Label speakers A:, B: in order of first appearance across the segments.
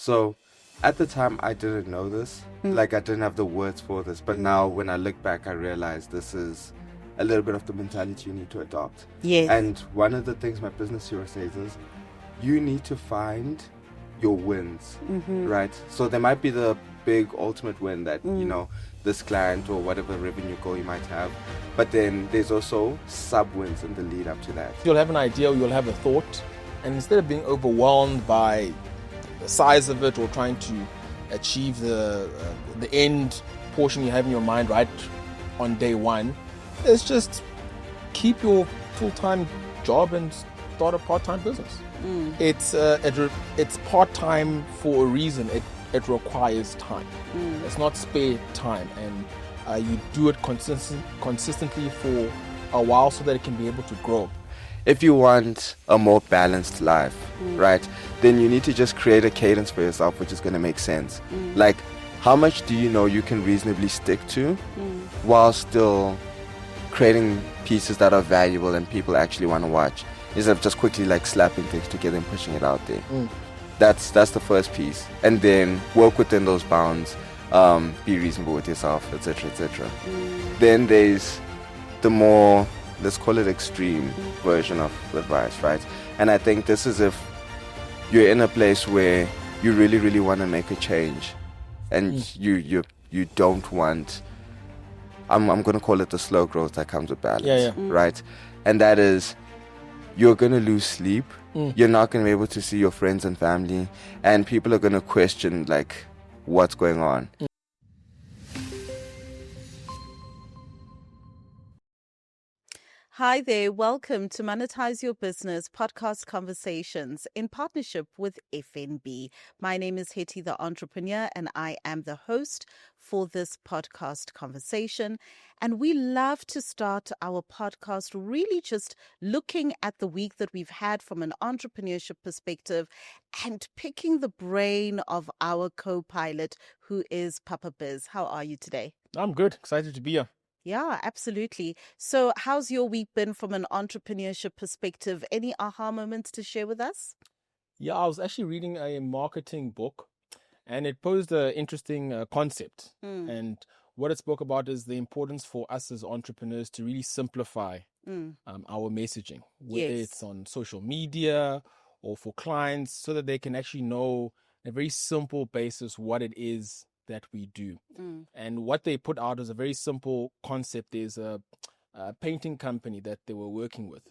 A: So at the time, I didn't know this. Like, I didn't have the words for this. But now, when I look back, I realize this is a little bit of the mentality you need to adopt.
B: Yes.
A: And one of the things my business hero says is you need to find your wins, right? So there might be the big ultimate win that, this client or whatever revenue goal you might have. But then there's also sub wins in the lead up to that.
C: You'll have an idea, or you'll have a thought, and instead of being overwhelmed by the size of it or trying to achieve the end portion you have in your mind right on day one, is just keep your full-time job and start a part-time business. It's part-time for a reason. It requires time. It's not spare time, and you do it consistently for a while so that it can be able to grow.
A: If you want a more balanced life, right, then you need to just create a cadence for yourself, which is going to make sense. Like, how much do you know you can reasonably stick to while still creating pieces that are valuable and people actually want to watch, instead of just quickly like slapping things together and pushing it out there. That's the first piece. And then work within those bounds, be reasonable with yourself, etc., etc. Then there's the more, let's call it extreme version of advice, right? And I think this is if you're in a place where you really, really want to make a change, and you don't want, I'm going to call it the slow growth that comes with balance, right? And that is, you're going to lose sleep. You're not going to be able to see your friends and family, and people are going to question like what's going on.
B: Hi there. Welcome to Monetize Your Business podcast conversations in partnership with FNB. My name is Hetty, the entrepreneur, and I am the host for this podcast conversation. And we love to start our podcast really just looking at the week that we've had from an entrepreneurship perspective and picking the brain of our co-pilot, who is Papa Biz. How are you today?
C: I'm good. Excited to be here.
B: Yeah, absolutely. So how's your week been from an entrepreneurship perspective? Any aha moments to share with us?
C: Yeah, I was actually reading a marketing book, and it posed an interesting concept. And what it spoke about is the importance for us as entrepreneurs to really simplify our messaging, whether it's on social media or for clients, so that they can actually know on a very simple basis what it is that we do. And what they put out is a very simple concept. There's a painting company that they were working with.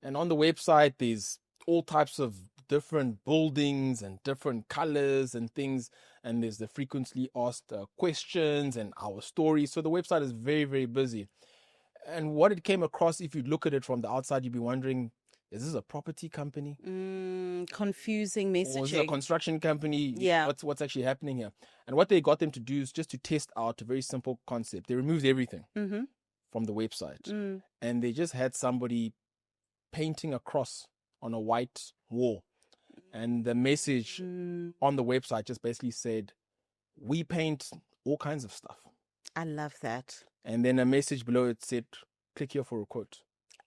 C: And on the website, there's all types of different buildings and different colors and things. And there's the frequently asked questions and our stories. So the website is very, very busy. And what it came across, if you look at it from the outside, you'd be wondering, is this a property company?
B: Confusing messaging.
C: Or is it a construction company?
B: Yeah.
C: What's actually happening here? And what they got them to do is just to test out a very simple concept. They removed everything from the website. And they just had somebody painting a cross on a white wall. And the message on the website just basically said, we paint all kinds of stuff.
B: I love that.
C: And then a message below it said, click here for a quote.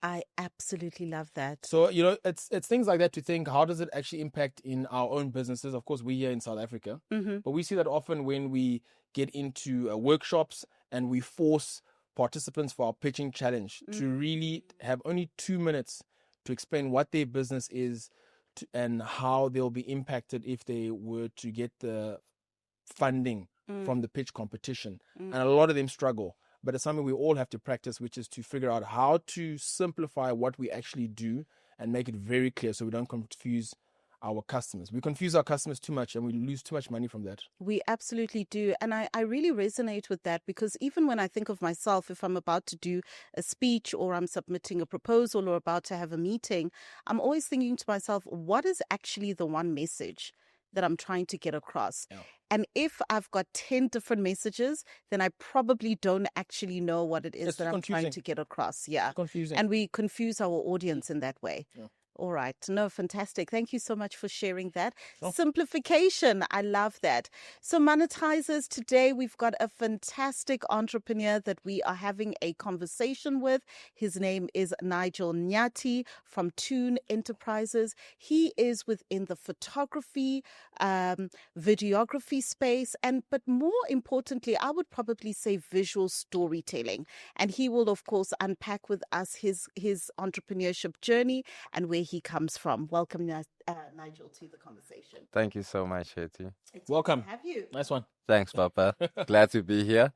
B: I absolutely love that.
C: So, it's things like that to think, how does it actually impact in our own businesses? Of course, we're here in South Africa, but we see that often when we get into workshops and we force participants for our pitching challenge to really have only 2 minutes to explain what their business is and how they'll be impacted if they were to get the funding from the pitch competition. And a lot of them struggle. But it's something we all have to practice, which is to figure out how to simplify what we actually do and make it very clear so we don't confuse our customers. We confuse our customers too much and we lose too much money from that.
B: We absolutely do. And I really resonate with that, because even when I think of myself, if I'm about to do a speech or I'm submitting a proposal or about to have a meeting, I'm always thinking to myself, what is actually the one message that I'm trying to get across?
C: Yeah.
B: And if I've got 10 different messages, then I probably don't actually know what it is that I'm trying to get across. Yeah.
C: It's confusing.
B: And we confuse our audience in that way.
C: Yeah.
B: All right. No, fantastic. Thank you so much for sharing that.
C: Sure.
B: Simplification. I love that. So, monetizers, today we've got a fantastic entrepreneur that we are having a conversation with. His name is Nigel Nyathi from Tune Enterprises. He is within the photography, videography space, but more importantly, I would probably say visual storytelling. And he will, of course, unpack with us his entrepreneurship journey and where he comes from. Welcome, Nigel, to the conversation.
A: Thank you so much, Hetty.
B: It's
C: Welcome.
B: Good to have you.
C: Nice one.
A: Thanks, Papa. Glad to be here.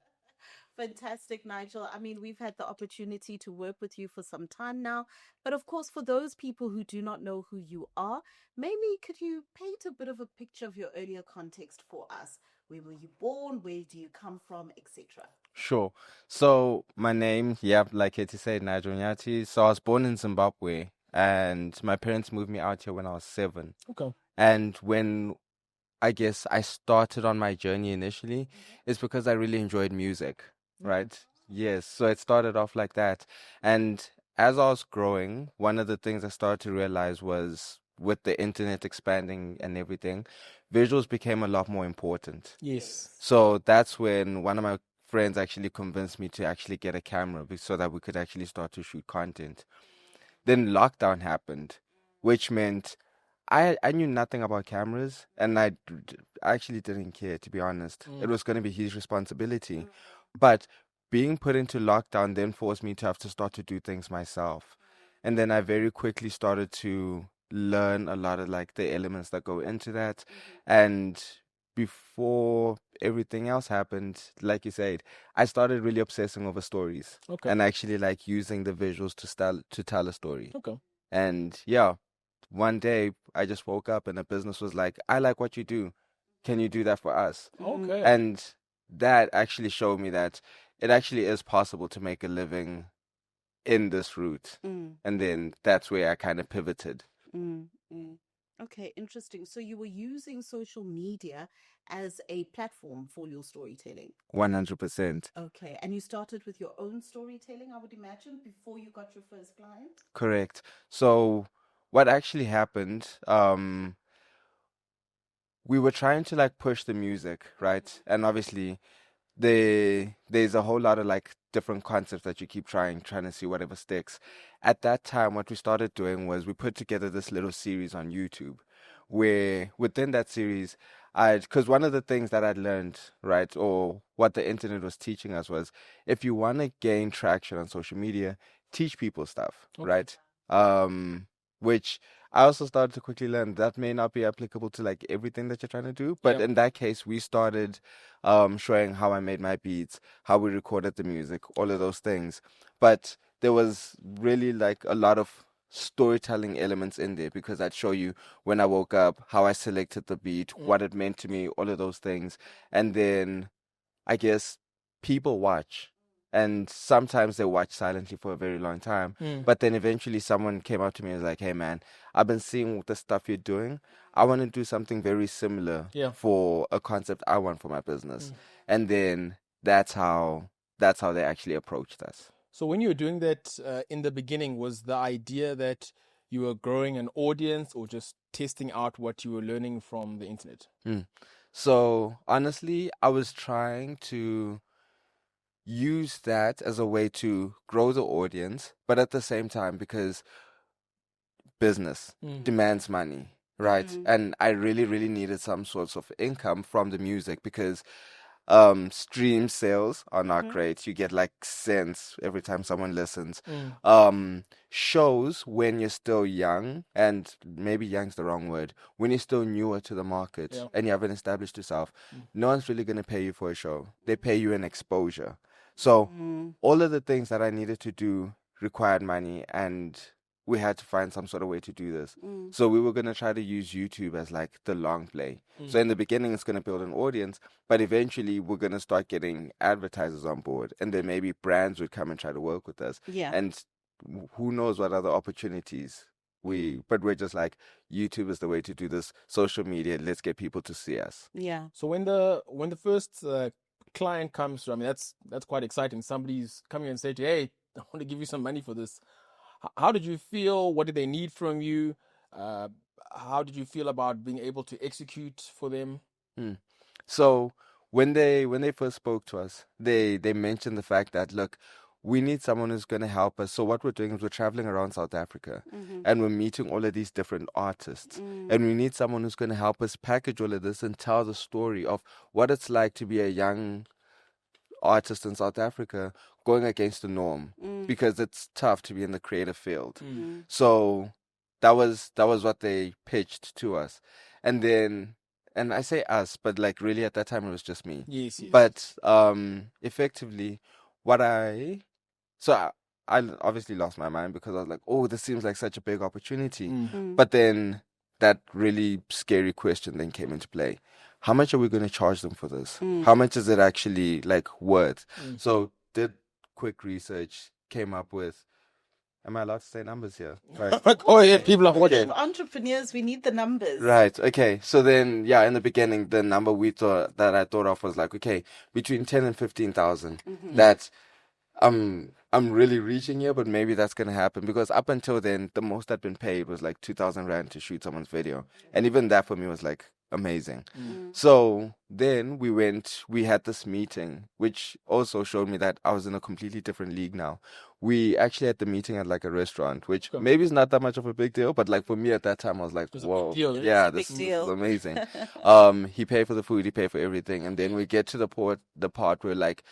B: Fantastic, Nigel. I mean, we've had the opportunity to work with you for some time now. But of course, for those people who do not know who you are, maybe could you paint a bit of a picture of your earlier context for us? Where were you born? Where do you come from, etc.?
A: Sure. So my name, like Hetty said, Nigel Nyathi. So I was born in Zimbabwe, and my parents moved me out here when I was 7.
C: Okay.
A: And when I guess I started on my journey initially, it's because I really enjoyed music, right? Yes. So it started off like that. And as I was growing, one of the things I started to realize was with the internet expanding and everything, visuals became a lot more important.
C: Yes.
A: So that's when one of my friends actually convinced me to actually get a camera so that we could actually start to shoot content. Then lockdown happened, which meant I knew nothing about cameras, and I actually didn't care, to be honest. It was going to be his responsibility. But being put into lockdown then forced me to have to start to do things myself. And then I very quickly started to learn a lot of like the elements that go into that. And before everything else happened, like you said, I started really obsessing over stories.
C: Okay.
A: And actually like using the visuals to tell a story.
C: Okay.
A: And yeah, one day I just woke up and the business was like, I like what you do. Can you do that for us?
C: Okay.
A: And that actually showed me that it actually is possible to make a living in this route. And then that's where I kind of pivoted.
B: Okay, interesting. So you were using social media as a platform for your storytelling.
A: 100%.
B: Okay, and you started with your own storytelling, I would imagine, before you got your first client?
A: Correct. So what actually happened, we were trying to like push the music, right? And obviously there's a whole lot of like different concepts that you keep trying to see whatever sticks. At that time, what we started doing was we put together this little series on YouTube where within that series, because one of the things that I'd learned, right, or what the internet was teaching us was if you want to gain traction on social media, teach people stuff, right? Which I also started to quickly learn that may not be applicable to like everything that you're trying to do. But in that case, we started showing how I made my beats, how we recorded the music, all of those things. But there was really like a lot of storytelling elements in there because I'd show you when I woke up, how I selected the beat, what it meant to me, all of those things. And then I guess people watch. And sometimes they watch silently for a very long time. But then eventually someone came up to me and was like, hey, man, I've been seeing the stuff you're doing. I want to do something very similar for a concept I want for my business. And then that's how they actually approached us.
C: So when you were doing that in the beginning, was the idea that you were growing an audience or just testing out what you were learning from the internet?
A: So honestly, I was trying to use that as a way to grow the audience, but at the same time, because business demands money, right? And I really, really needed some sorts of income from the music because stream sales are not great. You get like cents every time someone listens. Shows when you're still young, and maybe young's the wrong word, when you're still newer to the market and you haven't established yourself, no one's really going to pay you for a show. They pay you an exposure. So all of the things that I needed to do required money, and we had to find some sort of way to do this. So we were going to try to use YouTube as like the long play. So in the beginning, it's going to build an audience, but eventually we're going to start getting advertisers on board, and then maybe brands would come and try to work with us. And who knows what other opportunities but we're just like, YouTube is the way to do this. Social media, let's get people to see us.
C: So when the first client comes through, I mean, that's quite exciting. Somebody's coming and say to you, hey, I want to give you some money for this. How did you feel? What did they need from you? How did you feel about being able to execute for them?
A: So when they first spoke to us, they mentioned the fact that, look, we need someone who's going to help us. So what we're doing is we're traveling around South Africa and we're meeting all of these different artists. And we need someone who's going to help us package all of this and tell the story of what it's like to be a young artist in South Africa going against the norm, because it's tough to be in the creative field. So that was what they pitched to us. And then, and I say us, but like really at that time it was just me.
C: Yes.
A: But effectively I obviously lost my mind, because I was like, oh, this seems like such a big opportunity. But then that really scary question then came into play. How much are we going to charge them for this? How much is it actually like worth? So did quick research, came up with, am I allowed to say numbers here? Right.
C: Oh yeah, people are watching.
B: Entrepreneurs, we need the numbers.
A: Right. Okay. So then, yeah, in the beginning, the number I thought of was like, okay, between 10 and 15,000. That I'm really reaching here, but maybe that's gonna happen, because up until then, the most I'd been paid was like 2,000 rand to shoot someone's video, and even that for me was like amazing. So then we had this meeting, which also showed me that I was in a completely different league now. We actually had the meeting at like a restaurant, which maybe is not that much of a big deal, but like for me at that time, I was like, whoa, yeah, this is amazing. He paid for the food, he paid for everything, and then we get to the part where like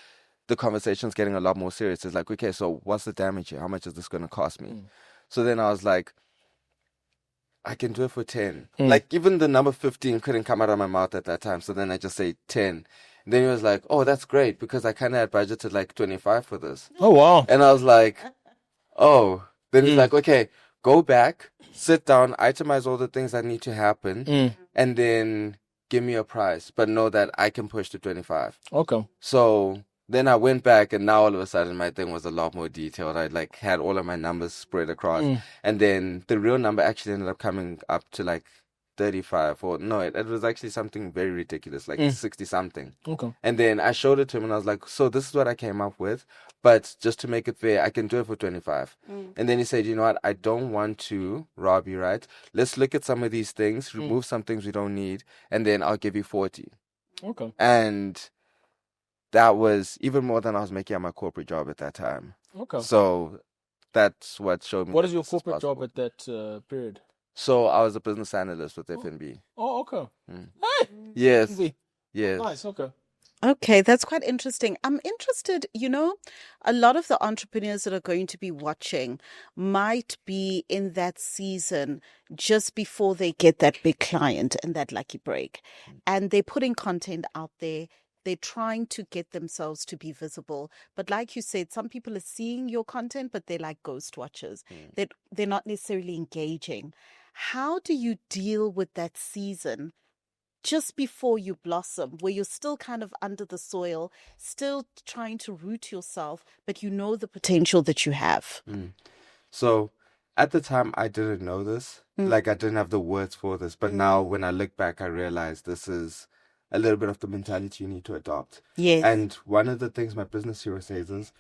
A: the conversation's getting a lot more serious. It's like, okay, so what's the damage here? How much is this going to cost me? So then I was like, I can do it for 10. Like even the number 15 couldn't come out of my mouth at that time. So then I just say 10. And then he was like, oh, that's great, because I kind of had budgeted like 25 for this.
C: Oh, wow.
A: And I was like, oh. Then he's like, okay, go back, sit down, itemize all the things that need to happen, and then give me a price. But know that I can push to 25.
C: Okay.
A: So then I went back, and now all of a sudden my thing was a lot more detailed. I like had all of my numbers spread across, and then the real number actually ended up coming up to like 35, or no, it was actually something very ridiculous, like 60 something.
C: Okay.
A: And then I showed it to him, and I was like, so this is what I came up with, but just to make it fair, I can do it for 25. And then he said, you know what, I don't want to rob you, right? Let's look at some of these things, remove some things we don't need, and then I'll give you 40.
C: Okay.
A: And that was even more than I was making at my corporate job at that time.
C: Okay.
A: So that's what showed me.
C: What is your corporate job at that period?
A: So I was a business analyst with FNB.
C: Oh, okay. Hey!
A: Yes.
C: Easy.
A: Yes.
C: Nice, okay.
B: Okay, that's quite interesting. I'm interested, a lot of the entrepreneurs that are going to be watching might be in that season just before they get that big client and that lucky break. And they're putting content out there. They're trying to get themselves to be visible. But like you said, some people are seeing your content, but they're like ghost watchers. They're not necessarily engaging. How do you deal with that season just before you blossom, where you're still kind of under the soil, still trying to root yourself, but you know the potential that you have?
A: So at the time, I didn't know this. Like I didn't have the words for this. But now when I look back, I realize this is a little bit of the mentality you need to adopt.
B: Yes.
A: And one of the things my business hero says is,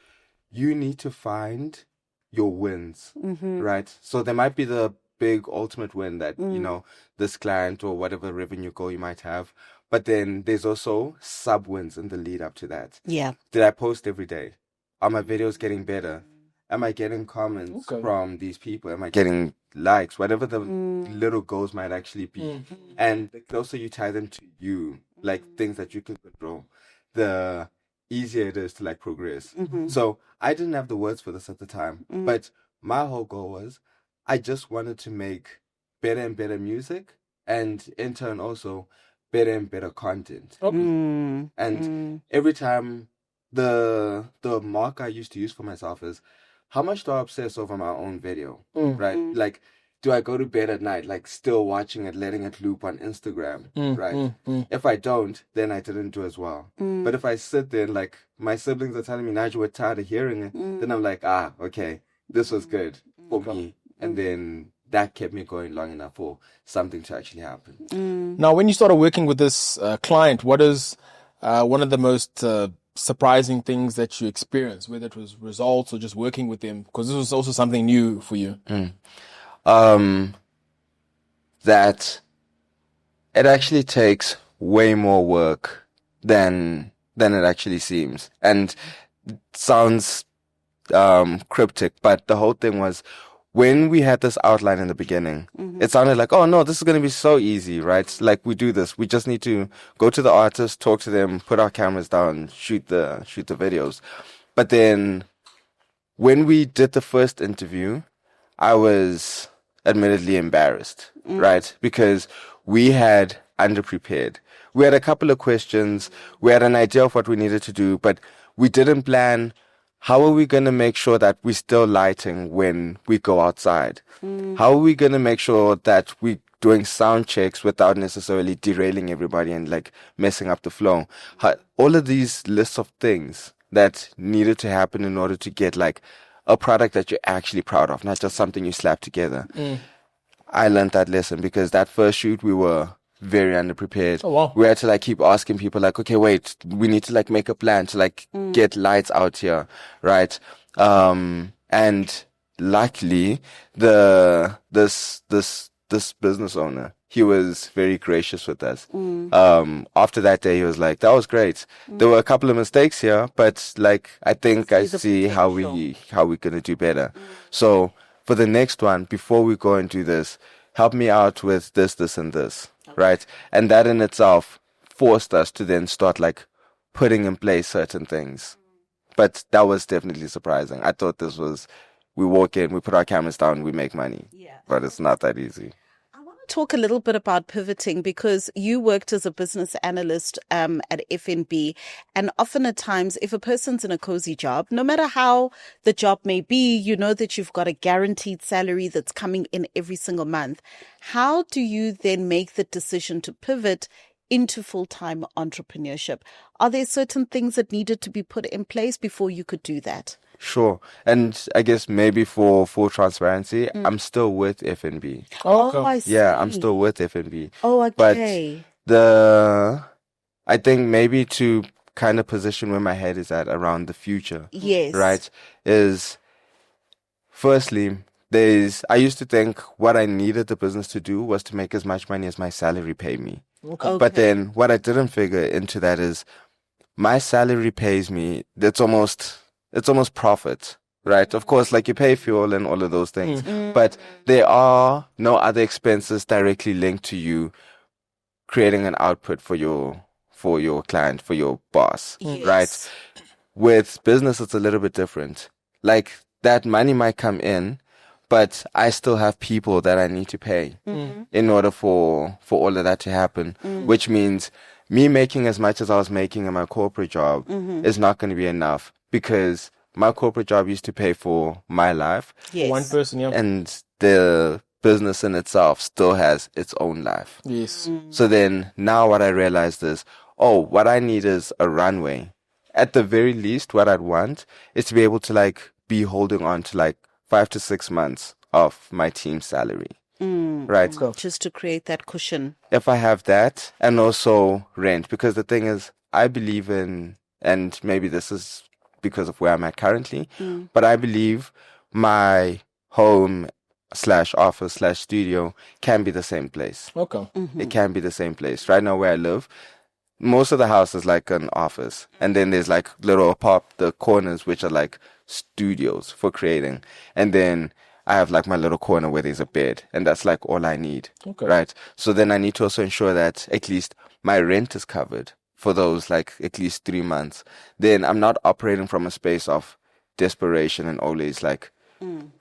A: you need to find your wins, right? So there might be the big ultimate win that, this client or whatever revenue goal you might have. But then there's also sub wins in the lead up to that.
B: Yeah.
A: Did I post every day? Are my videos getting better? Am I getting comments from these people? Am I getting likes? Whatever the little goals might actually be. And the closer you tie them to you, like things that you can control, the easier it is to like progress. So I didn't have the words for this at the time, but my whole goal was I just wanted to make better and better music, and in turn also better and better content. And every time the mark I used to use for myself is, how much do I obsess over my own video, right? Like, do I go to bed at night, like still watching it, letting it loop on Instagram, right? If I don't, then I didn't do as well. But if I sit there and like my siblings are telling me, Nigel, we're tired of hearing it, then I'm like, okay, this was good for me. And then that kept me going long enough for something to actually happen.
C: Now, when you started working with this client, what is one of the most surprising things that you experienced, whether it was results or just working with them? Because this was also something new for you.
A: That it actually takes way more work than it actually seems, and it sounds cryptic, but the whole thing was, when we had this outline in the beginning, it sounded like, oh no, this is going to be so easy, right? Like, we do this, we just need to go to the artist, talk to them, put our cameras down, shoot the videos. But then when we did the first interview, I was admittedly embarrassed, right? Because we had underprepared. We had a couple of questions, we had an idea of what we needed to do, but we didn't plan, how are we going to make sure that we're still lighting when we go outside? How are we going to make sure that we're doing sound checks without necessarily derailing everybody and like messing up the flow? All of these lists of things that needed to happen in order to get like a product that you're actually proud of, not just something you slap together. I learned that lesson because that first shoot we were very underprepared.
C: Oh, wow.
A: We had to like keep asking people like, okay, wait, we need to like make a plan to like get lights out here, right? And luckily this business owner, he was very gracious with us. After that day, he was like, that was great. There were a couple of mistakes here, but like, I think I see how we're going to do better. So for the next one, before we go and do this, help me out with this, and this, right? And that in itself forced us to then start like putting in place certain things. But that was definitely surprising. I thought this was, we walk in, we put our cameras down, we make money.
B: Yeah.
A: But it's not that easy.
B: Talk a little bit about pivoting, because you worked as a business analyst at FNB, and often at times if a person's in a cozy job, no matter how the job may be, you know that you've got a guaranteed salary that's coming in every single month. How do you then make the decision to pivot into full-time entrepreneurship? Are there certain things that needed to be put in place before you could do that?
A: Sure. And I guess maybe for full transparency, I'm still with FNB.
C: Oh, okay.
B: I see.
A: Yeah, I'm still with FNB.
B: Oh, okay.
A: But I think maybe to kind of position where my head is at around the future,
B: Yes.
A: right, is firstly, I used to think what I needed the business to do was to make as much money as my salary paid me.
B: Okay.
A: But then what I didn't figure into that is my salary pays me, it's almost profit, right? Of course, like you pay fuel and all of those things, but there are no other expenses directly linked to you creating an output for your client, for your boss, right? With business, it's a little bit different. Like, that money might come in, but I still have people that I need to pay in order for all of that to happen, which means me making as much as I was making in my corporate job is not going to be enough, because my corporate job used to pay for my life.
B: Yes.
C: One person, yeah.
A: And the business in itself still has its own life.
C: Yes.
A: So then now what I realized is, what I need is a runway. At the very least, what I'd want is to be able to like be holding on to like 5 to 6 months of my team's salary. Right.
B: Just to create that cushion.
A: If I have that, and also rent, because the thing is, I believe in, and maybe this is because of where I'm at currently, but I believe my home / office / studio can be the same place.
C: Okay.
A: It can be the same place. Right now where I live, most of the house is like an office, and then there's like little the corners which are like studios for creating, and then I have like my little corner where there's a bed, and that's like all I need.
C: Okay.
A: Right? So then I need to also ensure that at least my rent is covered for those like at least 3 months. Then I'm not operating from a space of desperation and always like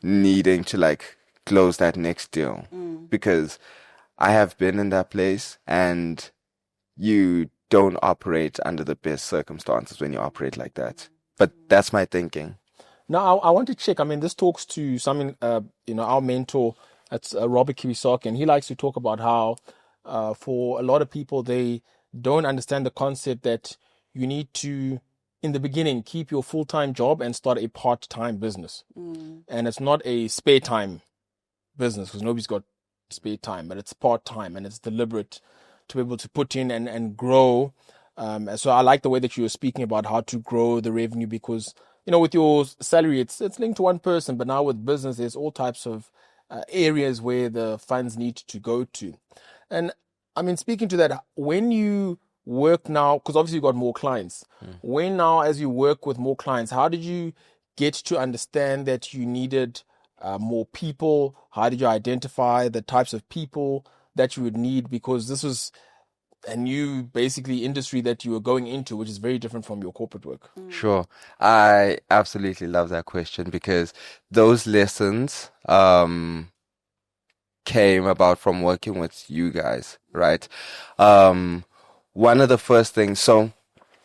A: needing to like close that next deal, because I have been in that place, and you don't operate under the best circumstances when you operate like that. But that's my thinking.
C: Now, I want to check. I mean, this talks to something, our mentor, that's Robert Kiyosaki, and he likes to talk about how for a lot of people, they don't understand the concept that you need to, in the beginning, keep your full-time job and start a part-time business. And it's not a spare time business, because nobody's got spare time, but it's part-time, and it's deliberate to be able to put in and grow So I like the way that you were speaking about how to grow the revenue because, with your salary, it's linked to one person, but now with business, there's all types of areas where the funds need to go to. And I mean, speaking to that, when you work now, because obviously you've got more clients, when now as you work with more clients, how did you get to understand that you needed more people? How did you identify the types of people that you would need? Because this was a new basically industry that you were going into, which is very different from your corporate work.
A: Sure. I absolutely love that question because those lessons came about from working with you guys, right? One of the first things, so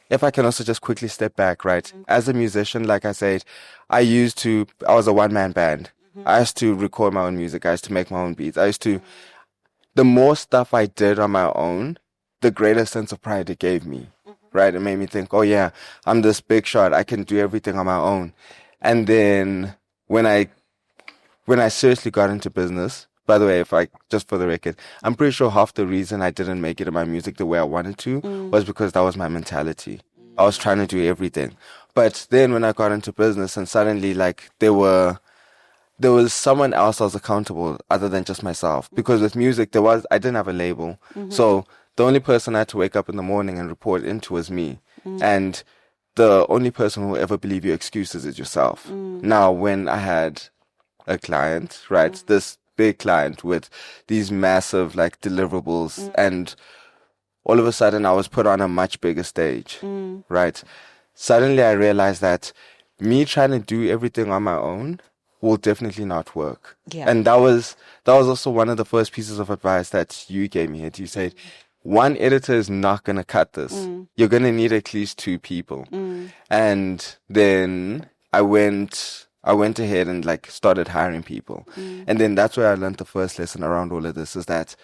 A: if I can also just quickly step back, right? As a musician, like I said, I was a one-man band. I used to record my own music. I used to make my own beats. The more stuff I did on my own, the greater sense of pride it gave me, right? It made me think, oh yeah, I'm this big shot. I can do everything on my own. And then when I seriously got into business, by the way, just for the record, I'm pretty sure half the reason I didn't make it in my music the way I wanted to was because that was my mentality. I was trying to do everything. But then when I got into business and suddenly there was someone else I was accountable other than just myself. Because with music, I didn't have a label. So the only person I had to wake up in the morning and report into was me. And the only person who will ever believe your excuses is yourself. Now, when I had a client, right, this big client with these massive deliverables, and all of a sudden I was put on a much bigger stage, right? Suddenly I realized that me trying to do everything on my own will definitely not work.
B: Yeah.
A: And that was also one of the first pieces of advice that you gave me. You said, one editor is not going to cut this. You're going to need at least two people. And then I went ahead and started hiring people. And then that's where I learned the first lesson around all of this is that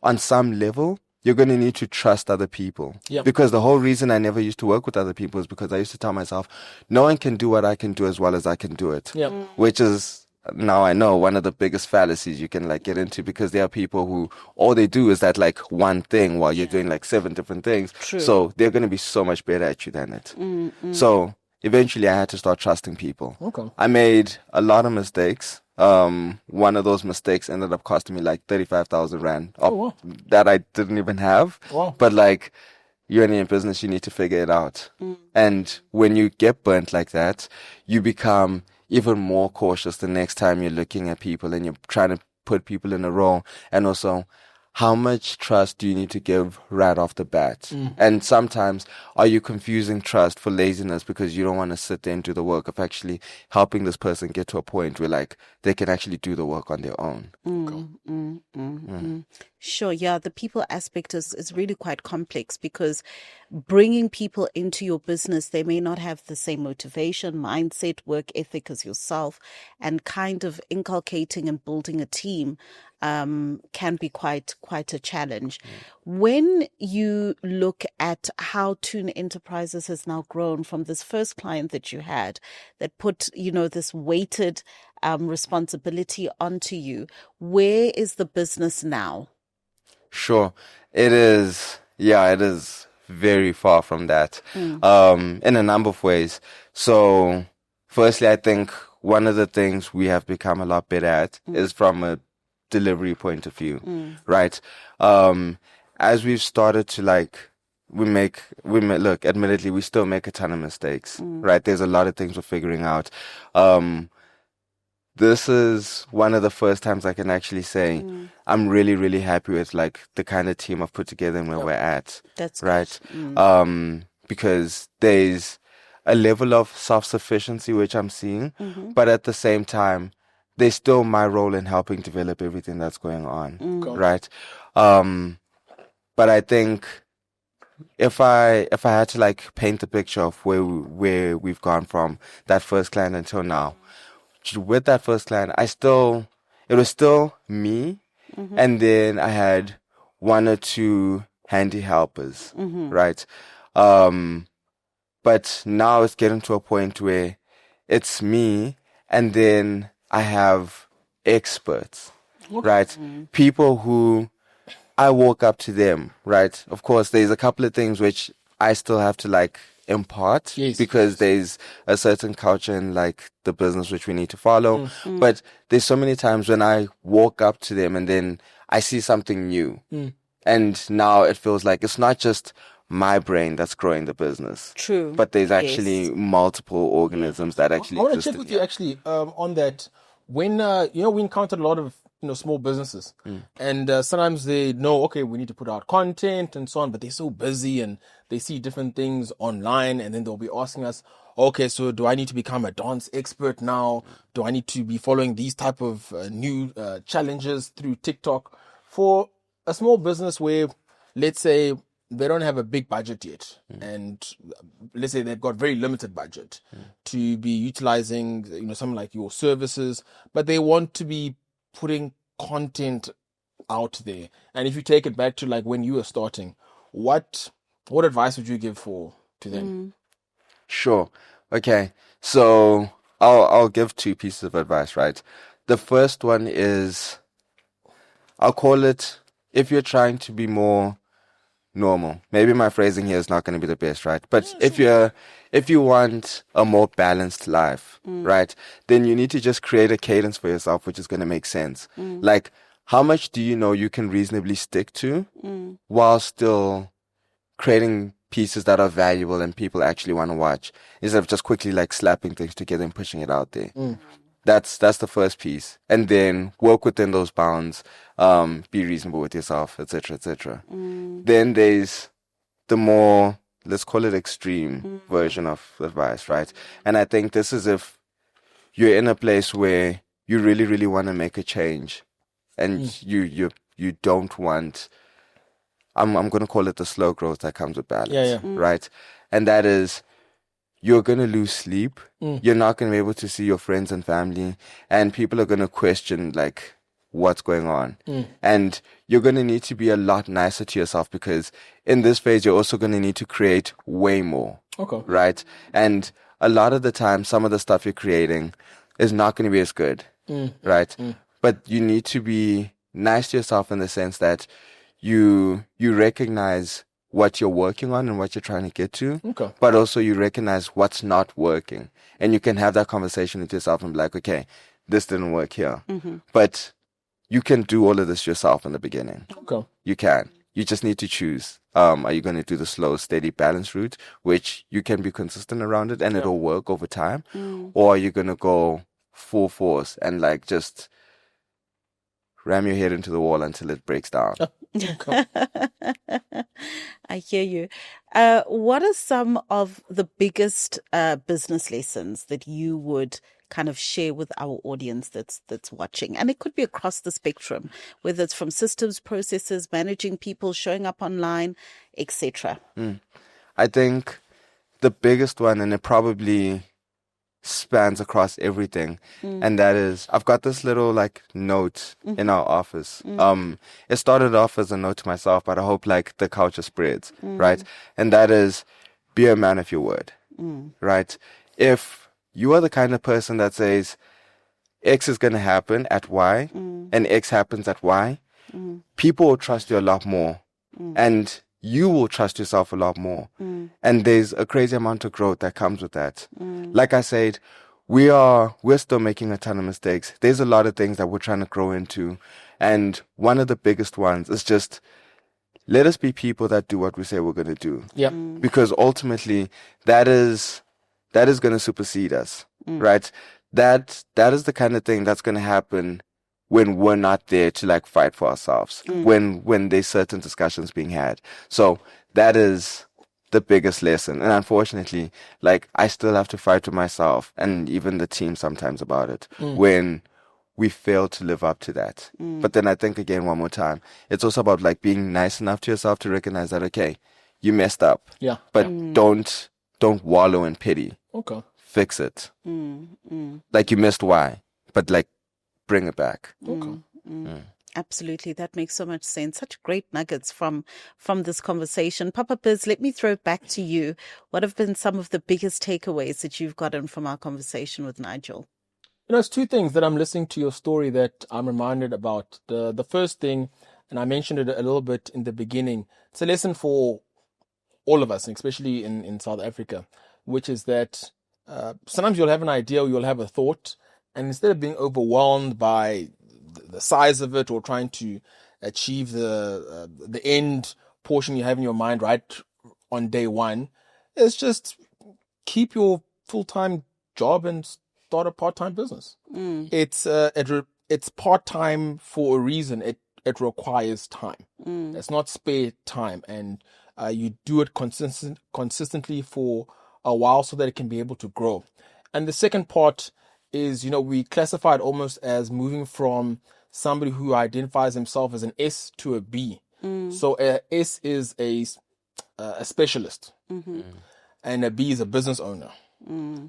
A: on some level, you're going to need to trust other people.
C: Yep.
A: Because the whole reason I never used to work with other people is because I used to tell myself, no one can do what I can do as well as I can do it.
C: Yep.
A: Which is, now I know, one of the biggest fallacies you can get into, because there are people who all they do is that one thing while you're doing 7 different things.
B: True.
A: So they're going to be so much better at you than it. So eventually I had to start trusting people.
C: Okay.
A: I made a lot of mistakes. One of those mistakes ended up costing me 35,000 Rand
C: wow.
A: that I didn't even have.
C: Wow.
A: But you're in business, you need to figure it out. And when you get burnt like that, you become even more cautious the next time you're looking at people and you're trying to put people in a role. And also, how much trust do you need to give right off the bat? And sometimes, are you confusing trust for laziness because you don't want to sit there and do the work of actually helping this person get to a point where they can actually do the work on their own?
B: Sure, yeah, the people aspect is really quite complex because bringing people into your business, they may not have the same motivation, mindset, work ethic as yourself, and kind of inculcating and building a team can be quite a challenge. When you look at how Toon Enterprises has now grown from this first client that you had that put, this weighted responsibility onto you, where is the business now?
A: Sure. It is very far from that in a number of ways. So firstly, I think one of the things we have become a lot better at is from a delivery point of view, right? As we've started to look, admittedly, we still make a ton of mistakes, right? There's a lot of things we're figuring out. This is one of the first times I can actually say I'm really, really happy with the kind of team I've put together and where we're at.
B: That's
A: right. Because there's a level of self-sufficiency which I'm seeing, but at the same time, there's still my role in helping develop everything that's going on, right? But I think if I had to paint the picture of where we've gone from that first client until now, with that first client, it was still me, and then I had 1 or 2 handy helpers, right? But now it's getting to a point where it's me, and then I have experts, right? People who I walk up to them, right? Of course, there's a couple of things which I still have to like impart
C: Yes.
A: because there's a certain culture in like the business which we need to follow. But there's so many times when I walk up to them and then I see something new. And now it feels like it's not just my brain that's growing the business.
B: True.
A: But there's
B: Yes.
A: actually multiple organisms that actually
C: I want to
A: exist.
C: check with you actually on that. When we encountered a lot of small businesses, and sometimes they know, okay, we need to put out content and so on, but they're so busy and they see different things online, and then they'll be asking us, okay, so do I need to become a dance expert now? Do I need to be following these type of new challenges through TikTok? For a small business where, let's say, they don't have a big budget yet, and let's say they've got very limited budget to be utilizing, something like your services, but they want to be putting content out there. And if you take it back to like when you were starting, what advice would you give to them?
A: Sure. Okay. So I'll give two pieces of advice, right? The first one is, I'll call it, if you're trying to be more normal. Maybe my phrasing here is not going to be the best, right? But if you want a more balanced life, right, then you need to just create a cadence for yourself which is going to make sense. Like, how much do you know you can reasonably stick to while still creating pieces that are valuable and people actually want to watch, instead of just quickly like slapping things together and pushing it out there. That's the first piece. And then work within those bounds, be reasonable with yourself, etc., etc. Then there's the more, let's call it extreme version of advice, right? And I think this is if you're in a place where you really, really want to make a change and you don't want, I'm going to call it the slow growth that comes with balance, right? And that is, you're going to lose sleep. You're not going to be able to see your friends and family, and people are going to question like what's going on. And you're going to need to be a lot nicer to yourself, because in this phase, you're also going to need to create way more.
C: Okay.
A: Right? And a lot of the time, some of the stuff you're creating is not going to be as good. Right? But you need to be nice to yourself in the sense that you recognize what you're working on and what you're trying to get to, but also you recognize what's not working. And you can have that conversation with yourself and be like, okay, this didn't work here. But you can do all of this yourself in the beginning. You can. You just need to choose. Are you going to do the slow, steady, balanced route, which you can be consistent around it and it'll work over time? Or are you going to go full force and like just ram your head into the wall until it breaks down?
B: I hear you. What are some of the biggest business lessons that you would kind of share with our audience that's watching? And it could be across the spectrum, whether it's from systems, processes, managing people, showing up online, etc.
A: I think the biggest one, and it probably spans across everything, and that is, I've got this little like note in our office. It started off as a note to myself, but I hope like the culture spreads, right? And that is, be a man of your word, right? If you are the kind of person that says X is going to happen at Y and X happens at Y, people will trust you a lot more, and you will trust yourself a lot more. And there's a crazy amount of growth that comes with that. Like I said, we're still making a ton of mistakes. There's a lot of things that we're trying to grow into. And one of the biggest ones is just, let us be people that do what we say we're going to do. Because ultimately, that is going to supersede us, right? That is the kind of thing that's going to happen when we're not there to like fight for ourselves, when there's certain discussions being had. So that is the biggest lesson. And unfortunately, like, I still have to fight with myself and even the team sometimes about it when we fail to live up to that. But then I think again, one more time, it's also about like being nice enough to yourself to recognize that, okay, you messed up, but don't wallow in pity. Fix it. Like, you missed Y, but like, bring it back.
B: Absolutely. That makes so much sense. Such great nuggets from this conversation. Papa Biz, let me throw it back to you. What have been some of the biggest takeaways that you've gotten from our conversation with Nigel?
C: It's two things that I'm listening to your story that I'm reminded about. The first thing, and I mentioned it a little bit in the beginning, it's a lesson for all of us, especially in South Africa, which is that sometimes you'll have an idea or you'll have a thought, and instead of being overwhelmed by the size of it or trying to achieve the end portion you have in your mind right on day one, it's just keep your full-time job and start a part-time business. It's part-time for a reason. It requires time. It's not spare time, and you do it consistently for a while so that it can be able to grow. And the second part is, we classify it almost as moving from somebody who identifies himself as an S to a B. So a S is a specialist, and a B is a business owner.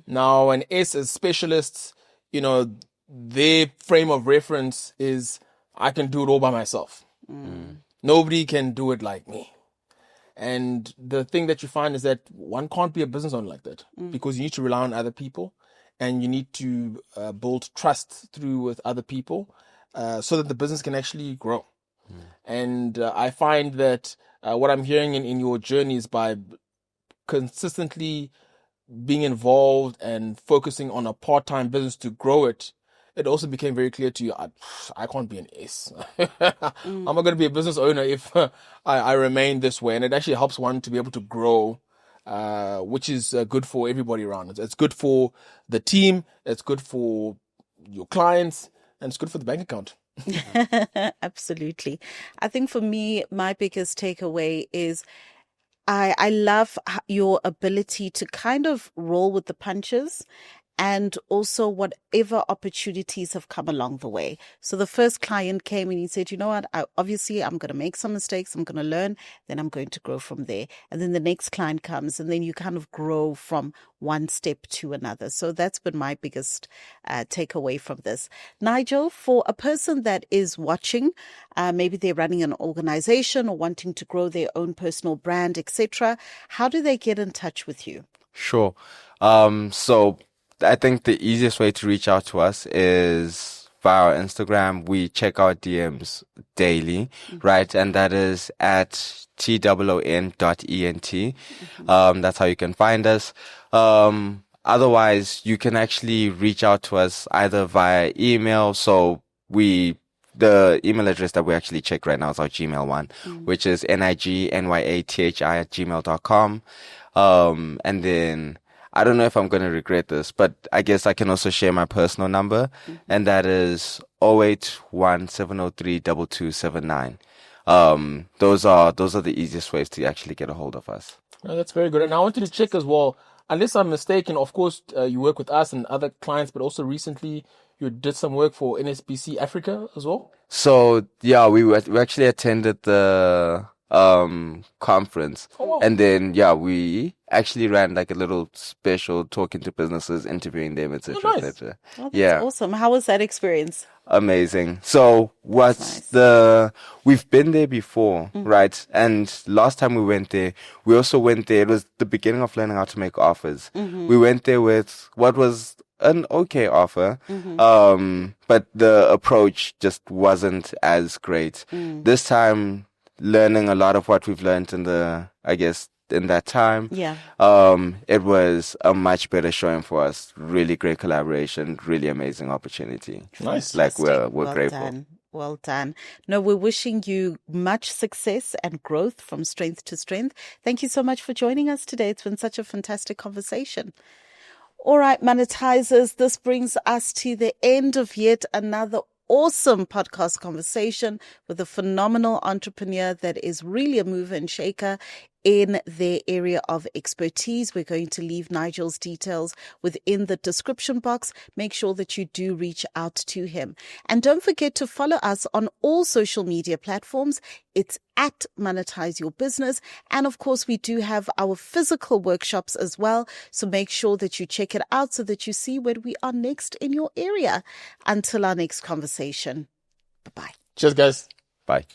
C: Now, an S as specialists, their frame of reference is, I can do it all by myself. Nobody can do it like me. And the thing that you find is that one can't be a business owner like that, because you need to rely on other people, and you need to build trust through with other people so that the business can actually grow. And I find that what I'm hearing in your journey is by consistently being involved and focusing on a part-time business to grow it, it also became very clear to you, I can't be an S. I'm not going to be a business owner if I remain this way. And it actually helps one to be able to grow, which is good for everybody around. It's good for the team, it's good for your clients, and it's good for the bank account.
B: Absolutely. I think for me, my biggest takeaway is I love your ability to kind of roll with the punches, and also whatever opportunities have come along the way. So the first client came and he said, you know what, obviously I'm going to make some mistakes, I'm going to learn, then I'm going to grow from there. And then the next client comes, and then you kind of grow from one step to another. So that's been my biggest takeaway from this. Nigel, for a person that is watching, maybe they're running an organization or wanting to grow their own personal brand, etc., how do they get in touch with you?
A: Sure. So I think the easiest way to reach out to us is via our Instagram. We check our DMs daily, right? And that is at TOON.ENT. That's how you can find us. Otherwise, you can actually reach out to us either via email. So the email address that we actually check right now is our Gmail one, which is nignyathi@gmail.com. And then I don't know if I'm going to regret this, but I guess I can also share my personal number, and that is 0817032279. Those are the easiest ways to actually get a hold of us.
C: Oh, that's very good. And I wanted to check as well, unless I'm mistaken, of course, you work with us and other clients, but also recently you did some work for NSBC Africa as well?
A: So, yeah, we actually attended the conference.
C: Oh, wow.
A: And then, yeah, we actually ran like a little special talking to businesses, interviewing them, etc.
C: Oh, nice.
A: etc.
B: Oh, that's
A: Yeah.
B: awesome. How was that experience?
A: Amazing. So we've been there before, right? And last time we went there, we also went there. It was the beginning of learning how to make offers. We went there with what was an okay offer, but the approach just wasn't as great. This time, learning a lot of what we've learned in that time.
B: Yeah.
A: It was a much better showing for us. Really great collaboration, really amazing opportunity.
C: Nice.
A: Like we're
B: Well
A: grateful.
B: done. Well done. No, we're wishing you much success and growth from strength to strength. Thank you so much for joining us today. It's been such a fantastic conversation. All right, monetizers, this brings us to the end of yet another awesome podcast conversation with a phenomenal entrepreneur that is really a mover and shaker in their area of expertise. We're going to leave Nigel's details within the description box. Make sure that you do reach out to him. And don't forget to follow us on all social media platforms. It's at Monetize Your Business. And of course, we do have our physical workshops as well. So make sure that you check it out so that you see when we are next in your area. Until our next conversation. Bye-bye.
C: Cheers, guys.
A: Bye.